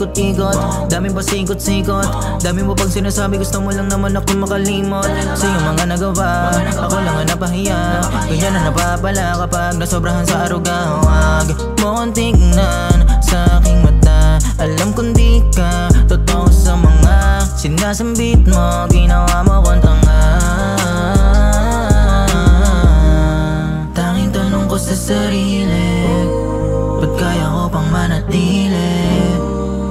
paikot-ikot, dami pa sikot-sikot. Dami mo pag sinasabi, gusto mo lang naman ako makalimot. Sa iyong mga nagawa, ako lang ang napahiya. Ganyan na napapala kapag nasobrahan sa aruga. Huwag mo kong tingnan sa aking mata. Alam kong di ka totoo sa mga sinasambit mo. Ginawa mo kong tanga. Tanging tanong ko sa sarili, ba't kaya ko pang manatili?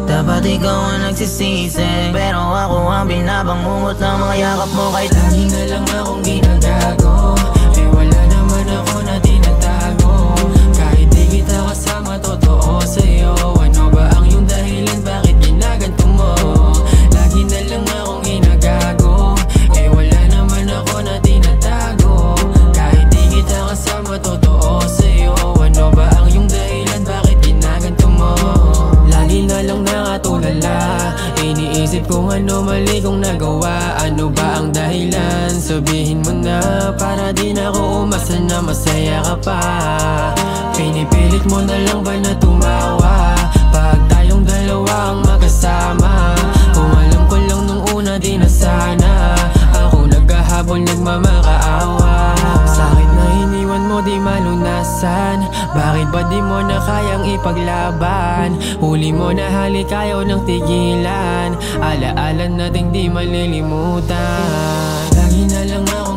Dapat ikaw ang nagsisisi, pero ako ang binabangungot ng mga yakap mo. Kahit lagi na lang akong ginagago, eh wala naman ako na tinatago. Kahit di kita kasama, totoo sa'yo. Ano ba ang iyong dahilan, bakit ginaganto mo? Lagi na lang akong ginagago, eh wala naman ako na tinatago. Kahit di kita kasama, totoo sa'yo. Ano ba ang iyong dahilan, bakit ginaganto mo? Lagi na lang nakatulala, iniisip kung ano mali kong nagawa. Ano ba ang dahilan? Sabihin mo na, para di na ako umasa na masaya ka pa. Pinipilit mo na lang ba na tumawa pag tayong dalawa ang magkasama? Kung alam ko lang nung una, di na sana ako naghahabol, nagmamakaawa. Sakit na iniwan mo, di malunasan. Bakit ba di mo na kayang ipaglaban? Huli mo na halik, ayaw ng tigilan. Alaala nating di malilimutan. Lagi na lang ako